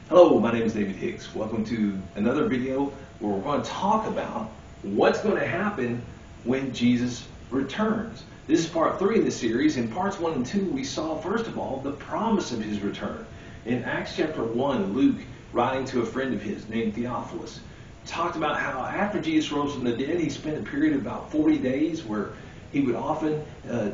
Hello, my name is David Hicks. Welcome to another video where we're going to talk about what's going to happen when Jesus returns. This is part 3 of the series. In parts 1 and 2, we saw, first of all, the promise of his return. In Acts chapter 1, Luke, writing to a friend of his named Theophilus, talked about how after Jesus rose from the dead, he spent a period of about 40 days where he would often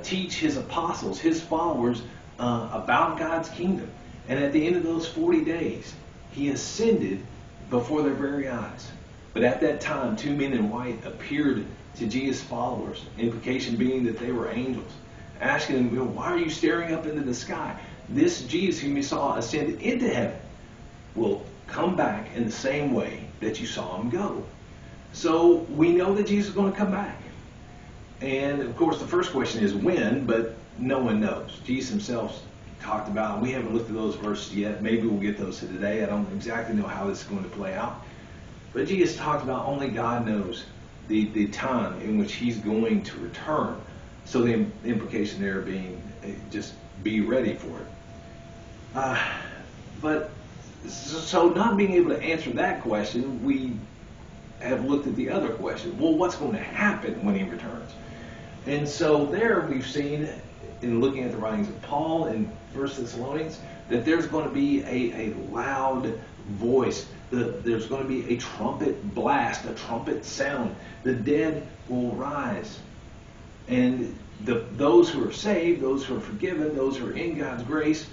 teach his apostles, his followers, about God's kingdom. And at the end of those 40 days, he ascended before their very eyes. But at that time, 2 men in white appeared to Jesus' followers, implication being that they were angels, asking them, why are you staring up into the sky? This Jesus whom you saw ascend into heaven will come back in the same way that you saw him go. So we know that Jesus is going to come back. And of course the first question is when, but no one knows. Jesus himself talked about, we haven't looked at those verses yet, maybe we'll get those to today. I don't exactly know how this is going to play out, but Jesus talked about only God knows the time in which he's going to return. So the implication there being just be ready for it. But so not being able to answer that question, we have looked at the other question. Well, what's going to happen when he returns? And so there we've seen, in looking at the writings of Paul in 1 Thessalonians, that there's going to be a loud voice. There's going to be a trumpet blast, a trumpet sound. The dead will rise. And those who are saved, those who are forgiven, those who are in God's grace,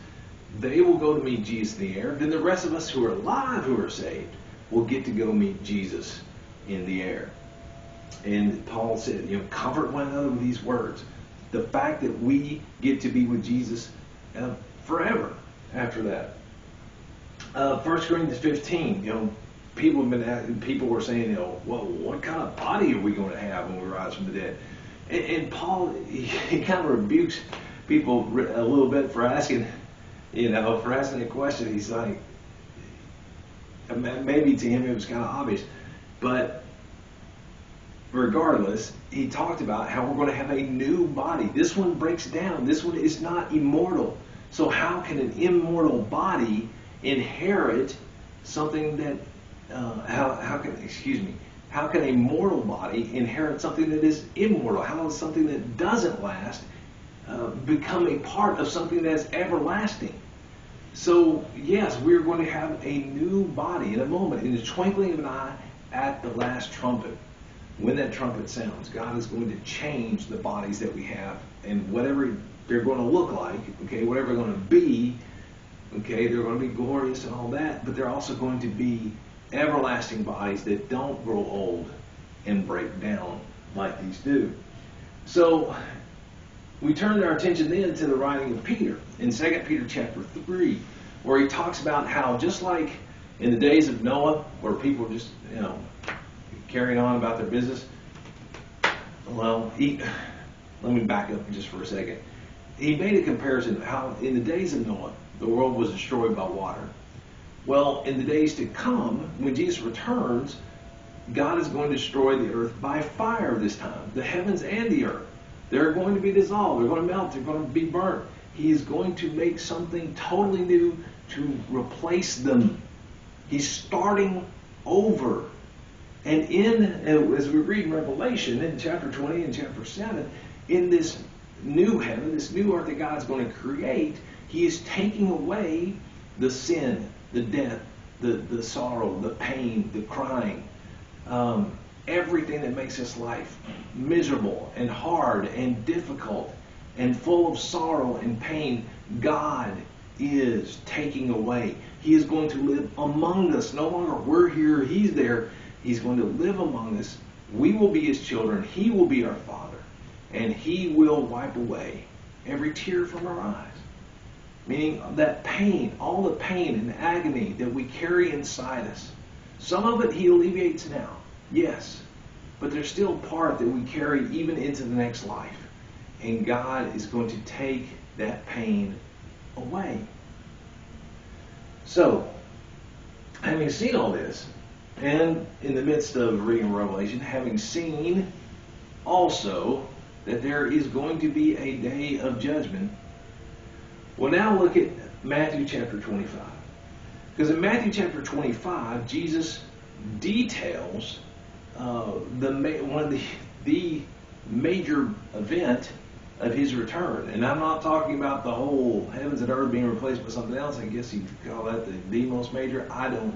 they will go to meet Jesus in the air. Then the rest of us who are alive, who are saved, will get to go meet Jesus in the air. And Paul said, comfort one another with these words. The fact that we get to be with Jesus forever after that. 1 Corinthians 15, people were saying, well, what kind of body are we going to have when we rise from the dead? And Paul, he kind of rebukes people a little bit for asking, a question. He's like, maybe to him it was kind of obvious, but regardless, he talked about how we're going to have a new body. This one breaks down. This one is not immortal. So how can an immortal body inherit something that, how can a mortal body inherit something that is immortal? How does something that doesn't last become a part of something that's everlasting? So yes, we're going to have a new body in a moment, in the twinkling of an eye, at the last trumpet. When that trumpet sounds, God is going to change the bodies that we have, and whatever they're going to look like, whatever they're going to be, they're going to be glorious and all that, but they're also going to be everlasting bodies that don't grow old and break down like these do. So we turned our attention then to the writing of Peter in 2 Peter chapter 3, where he talks about how just like in the days of Noah, where people were just, carrying on about their business. Well, let me back up just for a second. He made a comparison of how in the days of Noah, the world was destroyed by water. Well, in the days to come, when Jesus returns, God is going to destroy the earth by fire this time. The heavens and the earth. They're going to be dissolved. They're going to melt. They're going to be burnt. He is going to make something totally new to replace them. He's starting over. And as we read in Revelation, in chapter 20 and chapter 7, in this new heaven, this new earth that God's going to create, he is taking away the sin, the death, the sorrow, the pain, the crying, everything that makes this life miserable and hard and difficult and full of sorrow and pain. God is taking away. He is going to live among us. No longer we're here, he's there. He's going to live among us. We will be his children. He will be our Father. And he will wipe away every tear from our eyes. Meaning that pain, all the pain and agony that we carry inside us. Some of it he alleviates now, yes. But there's still part that we carry even into the next life. And God is going to take that pain away. So, having seen all this, and in the midst of reading Revelation, having seen also that there is going to be a day of judgment, we'll now look at Matthew chapter 25. Because in Matthew chapter 25, Jesus details one of the major event of his return. And I'm not talking about the whole heavens and earth being replaced by something else. I guess you could call that the most major. I don't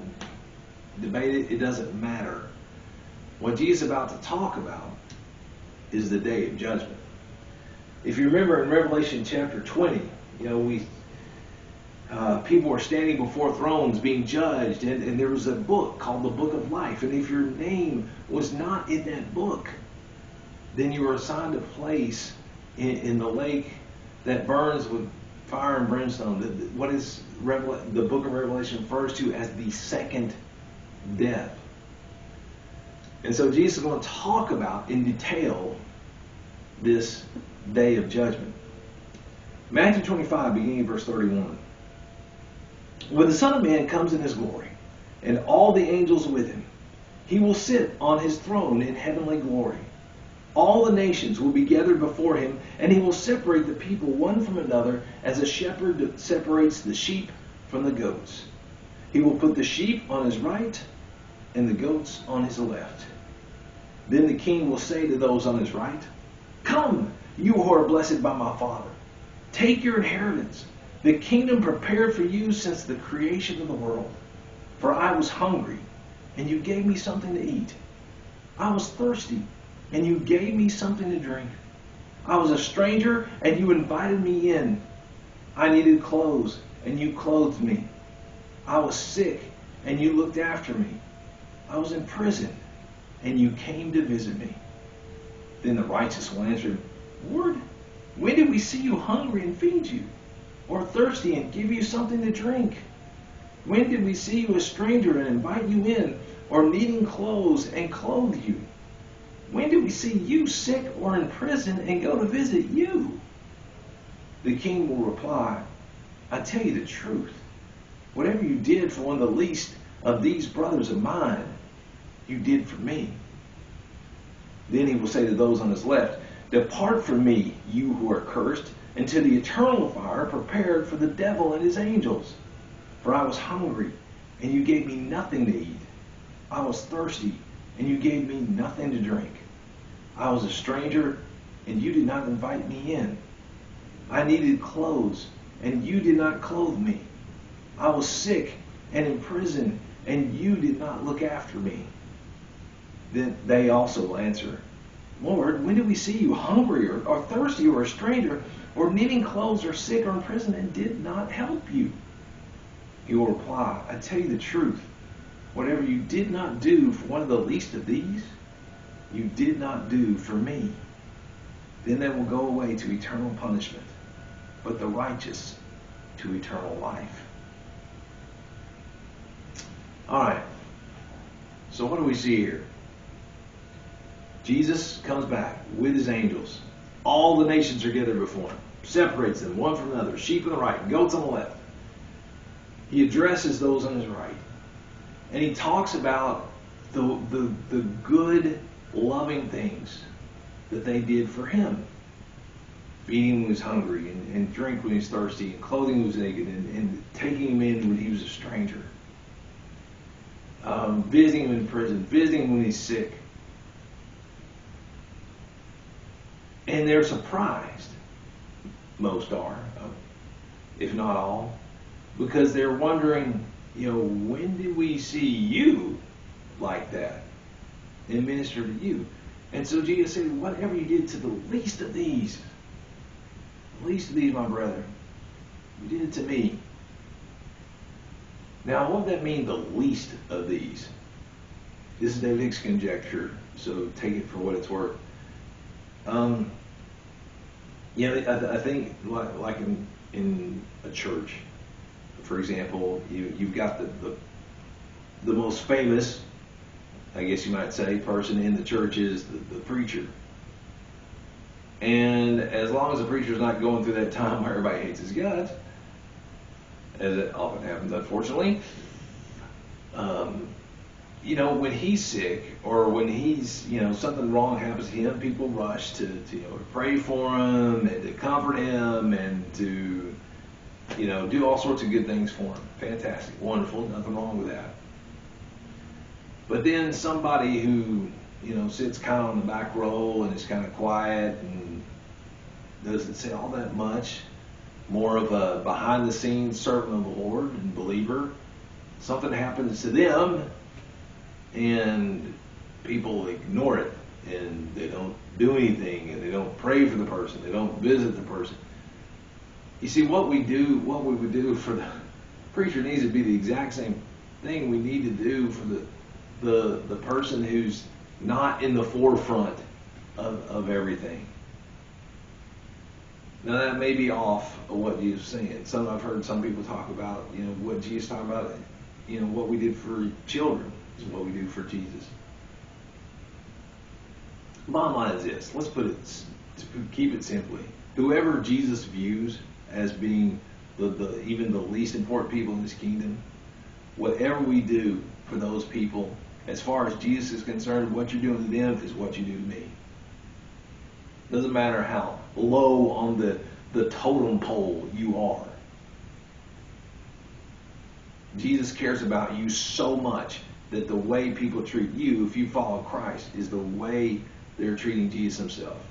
debate it. It doesn't matter. What Jesus is about to talk about is the day of judgment. If you remember in Revelation chapter 20, people were standing before thrones being judged, and there was a book called the Book of Life. And if your name was not in that book, then you were assigned a place in the lake that burns with fire and brimstone. What is the book of Revelation refers to as the second death. And so Jesus is going to talk about in detail this day of judgment. Matthew 25, beginning of verse 31. When the Son of Man comes in his glory, and all the angels with him, he will sit on his throne in heavenly glory. All the nations will be gathered before him, and he will separate the people one from another as a shepherd separates the sheep from the goats. He will put the sheep on his right and the goats on his left. Then the king will say to those on his right, "Come, you who are blessed by my Father. Take your inheritance, the kingdom prepared for you since the creation of the world. For I was hungry, and you gave me something to eat. I was thirsty, and you gave me something to drink. I was a stranger, and you invited me in. I needed clothes, and you clothed me. I was sick, and you looked after me. I was in prison, and you came to visit me." Then the righteous will answer him, "Lord, when did we see you hungry and feed you, or thirsty and give you something to drink? When did we see you a stranger and invite you in, or needing clothes and clothe you? When did we see you sick or in prison and go to visit you?" The king will reply, "I tell you the truth. Whatever you did for one of the least of these brothers of mine, you did for me." Then he will say to those on his left, "Depart from me, you who are cursed, into the eternal fire prepared for the devil and his angels. For I was hungry, and you gave me nothing to eat. I was thirsty, and you gave me nothing to drink. I was a stranger, and you did not invite me in. I needed clothes, and you did not clothe me. I was sick and in prison, and you did not look after me." Then they also will answer, "Lord, when did we see you hungry or thirsty or a stranger or needing clothes or sick or in prison and did not help you?" He will reply, "I tell you the truth. Whatever you did not do for one of the least of these, you did not do for me." Then they will go away to eternal punishment, but the righteous to eternal life. All right. So what do we see here? Jesus comes back with his angels. All the nations are gathered before him. Separates them one from another. Sheep on the right, goats on the left. He addresses those on his right. And he talks about the good, loving things that they did for him. Feeding when he was hungry, and drink when he was thirsty, and clothing when he was naked, and taking him in when he was a stranger. Visiting him in prison, visiting him when he's sick. And they're surprised, most are, if not all, because they're wondering, when did we see you like that and minister to you? And so Jesus said, whatever you did to the least of these, my brethren, you did it to me. Now, what would that mean, the least of these? This is David Hicks' conjecture, so take it for what it's worth. I think like in a church, for example, you've got the most famous, I guess you might say, person in the church is the preacher. And as long as the preacher's not going through that time where everybody hates his guts, as it often happens, unfortunately, when he's sick or when he's, something wrong happens to him, people rush to pray for him and to comfort him and to do all sorts of good things for them. Fantastic, wonderful, nothing wrong with that. But then somebody who, sits kind of on the back row and is kind of quiet and doesn't say all that much, more of a behind-the-scenes servant of the Lord and believer, something happens to them and people ignore it and they don't do anything and they don't pray for the person, they don't visit the person. You see, what we would do for the preacher needs to be the exact same thing we need to do for the person who's not in the forefront of everything. Now that may be off of what Jesus is saying. I've heard some people talk about, what Jesus talking about, what we did for children is what we do for Jesus. Bottom line is this. Let's keep it simply. Whoever Jesus views as being even the least important people in His kingdom, whatever we do for those people, as far as Jesus is concerned, what you're doing to them is what you do to me. Doesn't matter how low on the totem pole you are. Jesus cares about you so much that the way people treat you, if you follow Christ, is the way they're treating Jesus Himself.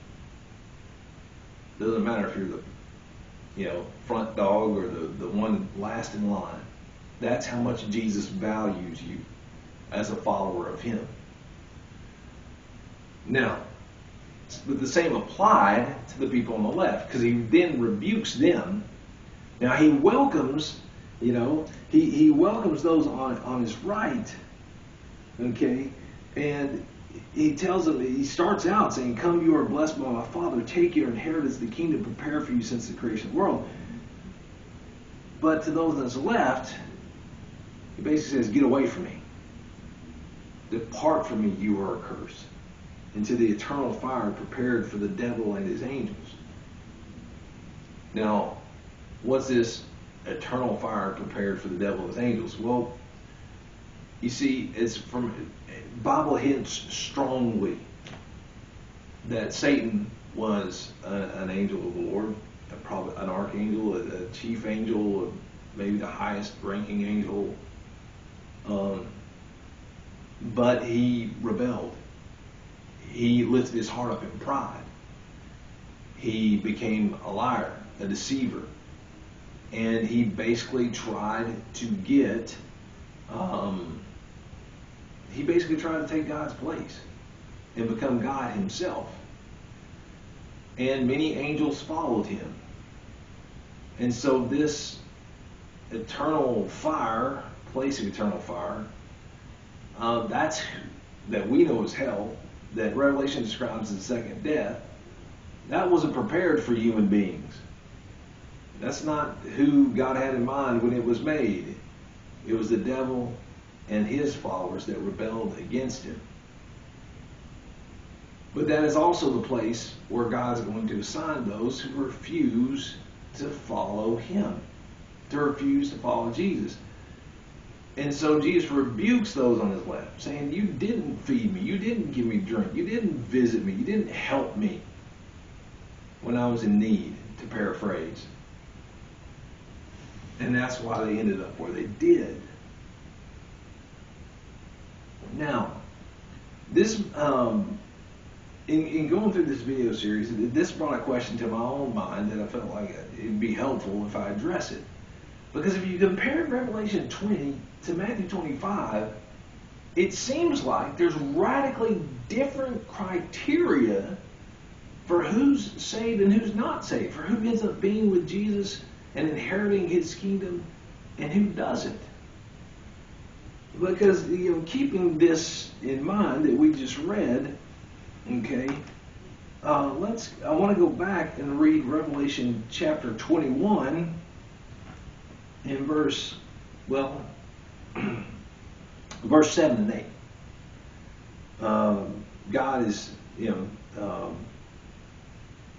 Doesn't matter if you're the front dog or the one last in line. That's how much Jesus values you as a follower of Him. Now, but the same applied to the people on the left, because He then rebukes them. Now He welcomes, He welcomes those on His right, okay, and He tells them, He starts out saying, "Come, you are blessed by my Father, take your inheritance, the kingdom prepared for you since the creation of the world." But to those on His left, He basically says, "Get away from me. Depart from me, you are accursed, into the eternal fire prepared for the devil and his angels." Now, what's this eternal fire prepared for the devil and his angels? Well, you see, Bible hints strongly that Satan was an angel of the Lord, probably an archangel, a chief angel, maybe the highest ranking angel. But he rebelled. He lifted his heart up in pride. He became a liar, a deceiver. And he basically tried to take God's place and become God himself. And many angels followed him. And so this eternal fire, place of eternal fire, that we know as hell, that Revelation describes as the second death, that wasn't prepared for human beings. That's not who God had in mind when it was made. It was the devil and his followers that rebelled against him. But that is also the place where God's going to assign those who refuse to follow him, to refuse to follow Jesus. And so Jesus rebukes those on his left, saying, "You didn't feed me, you didn't give me drink, you didn't visit me, you didn't help me when I was in need," to paraphrase. And that's why they ended up where they did. Now, this in going through this video series, this brought a question to my own mind that I felt like it'd be helpful if I address it. Because if you compare Revelation 20 to Matthew 25, it seems like there's radically different criteria for who's saved and who's not saved, for who ends up being with Jesus and inheriting his kingdom and who doesn't. Because, keeping this in mind that we just read, okay, I want to go back and read Revelation chapter 21 in verse 7 and 8. God is,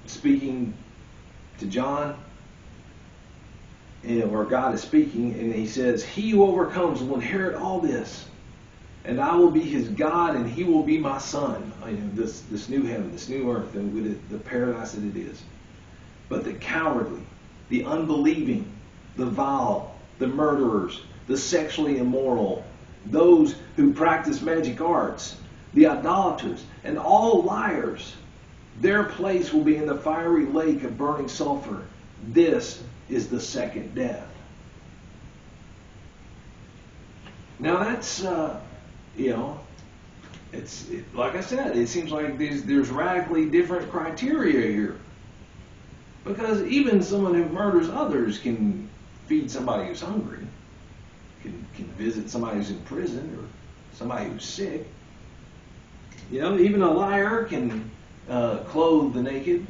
speaking to John, where God is speaking, and he says, "He who overcomes will inherit all this, and I will be his God, and he will be my son." This new heaven, this new earth, and with the paradise that it is. "But the cowardly, the unbelieving, the vile, the murderers, the sexually immoral, those who practice magic arts, the idolaters, and all liars. Their place will be in the fiery lake of burning sulfur. This is the second death. Now that's, like I said, it seems like there's radically different criteria here. Because even someone who murders others can feed somebody who's hungry, can visit somebody who's in prison or somebody who's sick. Even a liar can clothe the naked,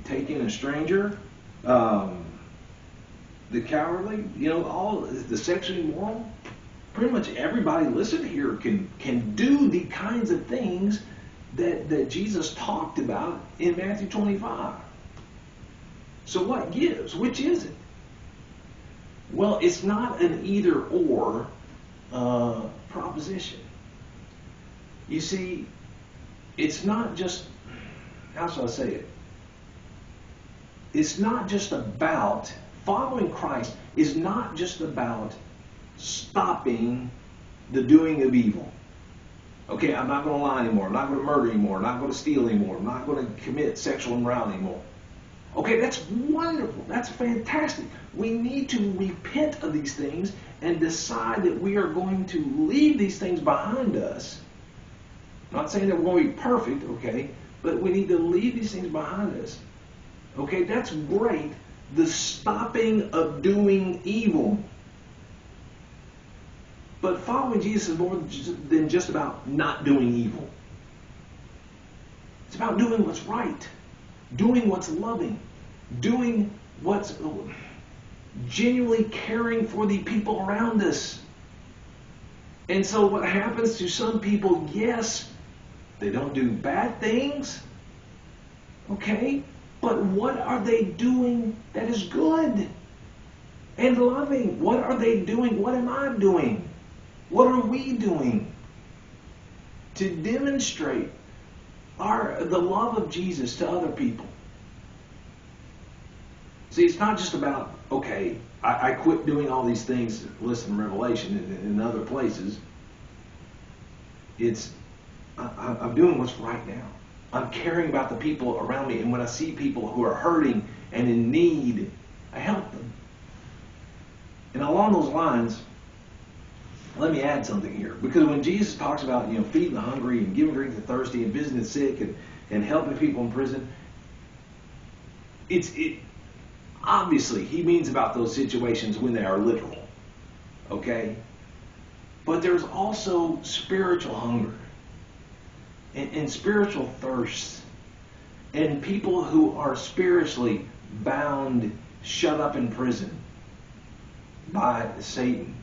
take in a stranger. The cowardly, all the sexually immoral. Pretty much everybody listed here can do the kinds of things that Jesus talked about in Matthew 25. So what gives? Which is it? Well, it's not an either-or proposition. You see, it's not just, how shall I say it? It's not just about, following Christ is not just about stopping the doing of evil. Okay, I'm not going to lie anymore. I'm not going to murder anymore. I'm not going to steal anymore. I'm not going to commit sexual immorality anymore. Okay, that's wonderful. That's fantastic. We need to repent of these things and decide that we are going to leave these things behind us. I'm not saying that we're going to be perfect, okay, but we need to leave these things behind us. Okay, that's great. The stopping of doing evil. But following Jesus is more than just about not doing evil. It's about doing what's right, doing what's loving, doing what's genuinely caring for the people around us. And so what happens to some people, yes, they don't do bad things, okay, but what are they doing that is good and loving? What are they doing? What am I doing? What are we doing to demonstrate the love of Jesus to other people? See, it's not just about, okay, I quit doing all these things listed in Revelation and in other places. It's, I'm doing what's right now. I'm caring about the people around me. And when I see people who are hurting and in need, I help them. And along those lines, let me add something here. Because when Jesus talks about, feeding the hungry and giving drink to the thirsty and visiting the sick and helping people in prison, obviously he means about those situations when they are literal. Okay? But there's also spiritual hunger and spiritual thirst. And people who are spiritually bound, shut up in prison by Satan,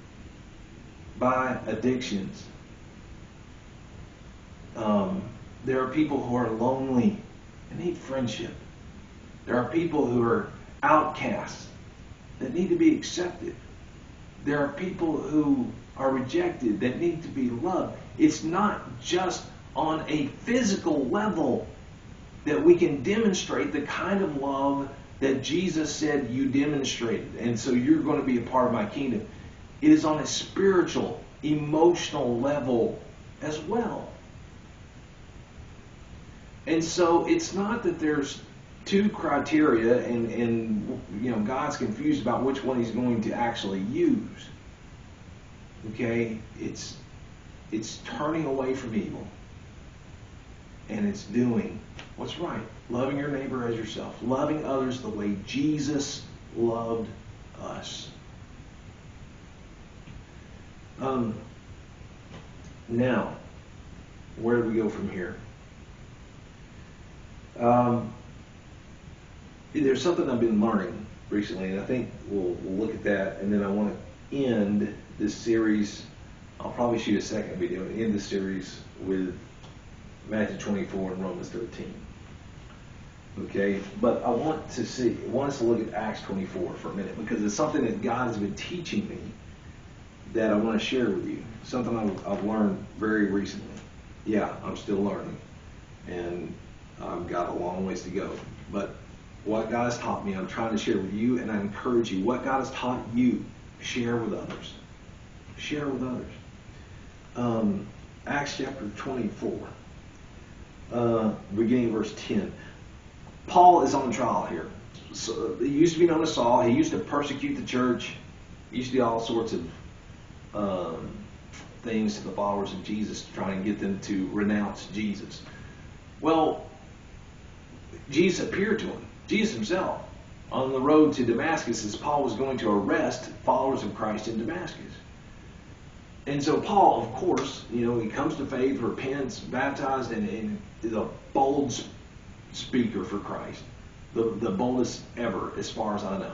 by addictions. There are people who are lonely and need friendship. There are people who are outcasts that need to be accepted. There are people who are rejected that need to be loved. It's not just on a physical level that we can demonstrate the kind of love that Jesus said you demonstrated, and so you're going to be a part of my kingdom. It is on a spiritual, emotional level as well. And so it's not that there's two criteria and God's confused about which one he's going to actually use. Okay? It's turning away from evil. And it's doing what's right. Loving your neighbor as yourself. Loving others the way Jesus loved us. Now, where do we go from here? There's something I've been learning recently, and I think we'll look at that, and then I want to end this series. I'll probably shoot a second video to end this series with Matthew 24 and Romans 13. Okay, but I want us to look at Acts 24 for a minute, because it's something that God has been teaching me that I want to share with you. Something I've learned very recently. Yeah, I'm still learning, and I've got a long ways to go. But what God has taught me, I'm trying to share with you, and I encourage you, what God has taught you, share with others. Share with others. Acts chapter 24, beginning verse 10. Paul is on trial here. So, he used to be known as Saul. He used to persecute the church. He used to do all sorts of things to the followers of Jesus to try and get them to renounce Jesus. Well, Jesus appeared to him, Jesus himself, on the road to Damascus as Paul was going to arrest followers of Christ in Damascus. And so Paul, of course, he comes to faith, repents, baptized, and is a bold speaker for Christ. The boldest ever, as far as I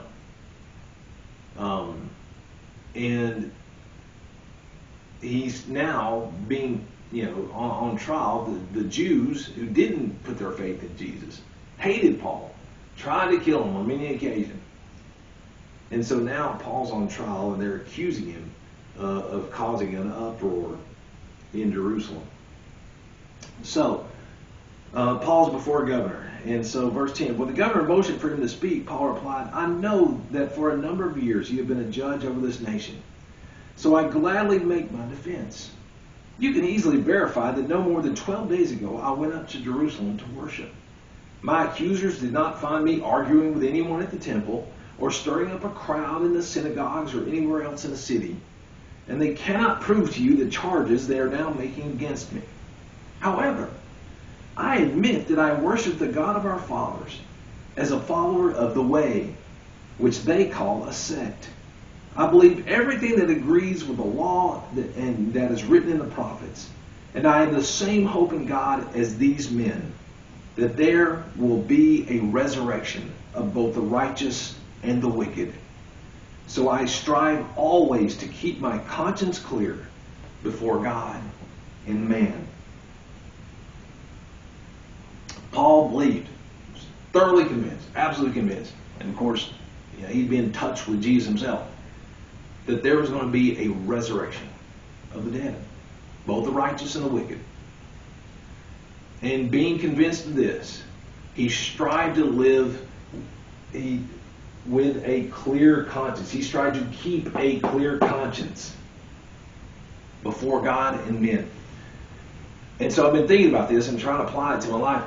know. And he's now being, on trial. The Jews who didn't put their faith in Jesus hated Paul, tried to kill him on many occasions. And so now Paul's on trial, and they're accusing him of causing an uproar in Jerusalem. So, Paul's before a governor. And so verse 10, when the governor motioned for him to speak, Paul replied, I know that for a number of years you have been a judge over this nation. So I gladly make my defense. You can easily verify that no more than 12 days ago I went up to Jerusalem to worship. My accusers did not find me arguing with anyone at the temple or stirring up a crowd in the synagogues or anywhere else in the city. And they cannot prove to you the charges they are now making against me. However, I admit that I worship the God of our fathers as a follower of the way, which they call a sect. I believe everything that agrees with the law and that is written in the prophets. And I have the same hope in God as these men, that there will be a resurrection of both the righteous and the wicked. So I strive always to keep my conscience clear before God and man. Paul believed, thoroughly convinced, absolutely convinced, and of course, he'd be in touch with Jesus himself, that there was going to be a resurrection of the dead, both the righteous and the wicked. And being convinced of this, he strived to live with a clear conscience. He strived to keep a clear conscience before God and men. And so I've been thinking about this and trying to apply it to my life.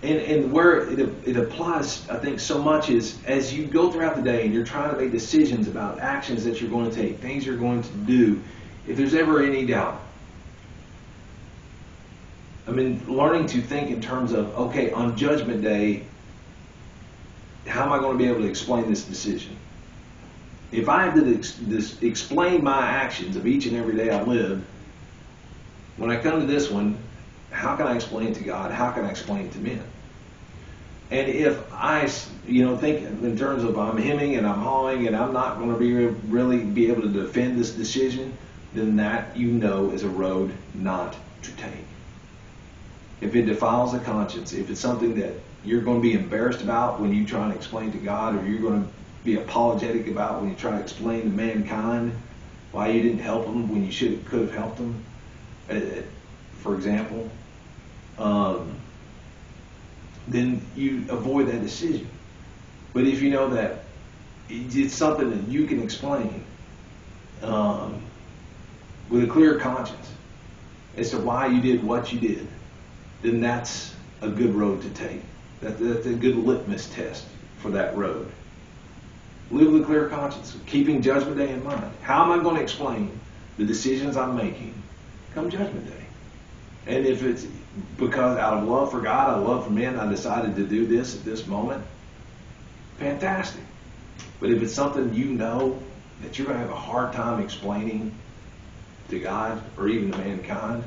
And where it applies, I think, so much is as you go throughout the day and you're trying to make decisions about actions that you're going to take, things you're going to do, if there's ever any doubt, learning to think in terms of, okay, on Judgment Day, how am I going to be able to explain this decision? If I have to explain my actions of each and every day I live, when I come to this one, how can I explain it to God? How can I explain it to men? And if I, think in terms of I'm hemming and I'm hawing and I'm not going to really be able to defend this decision, then that is a road not to take. If it defiles the conscience, if it's something that you're going to be embarrassed about when you try and explain to God, or you're going to be apologetic about when you try to explain to mankind why you didn't help them when you could have helped them, for example, then you avoid that decision. But if you know that it's something that you can explain with a clear conscience as to why you did what you did, then that's a good road to take. That's a good litmus test for that road. Live with a clear conscience, keeping Judgment Day in mind. How am I going to explain the decisions I'm making come Judgment Day? And if it's because out of love for God, out of love for men, I decided to do this at this moment, fantastic. But if it's something that you're going to have a hard time explaining to God or even to mankind,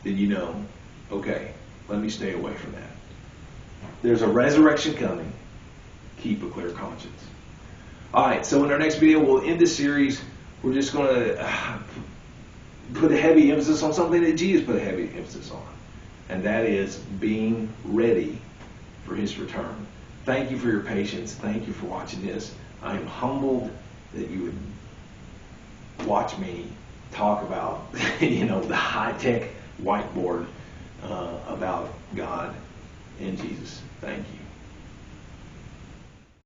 then okay, let me stay away from that. There's a resurrection coming. Keep a clear conscience. All right, so in our next video, we'll end this series. We're just going to put a heavy emphasis on something that Jesus put a heavy emphasis on, and that is being ready for his return. Thank you for your patience. Thank you for watching this. I am humbled that you would watch me talk about, the high-tech whiteboard about God and Jesus. Thank you.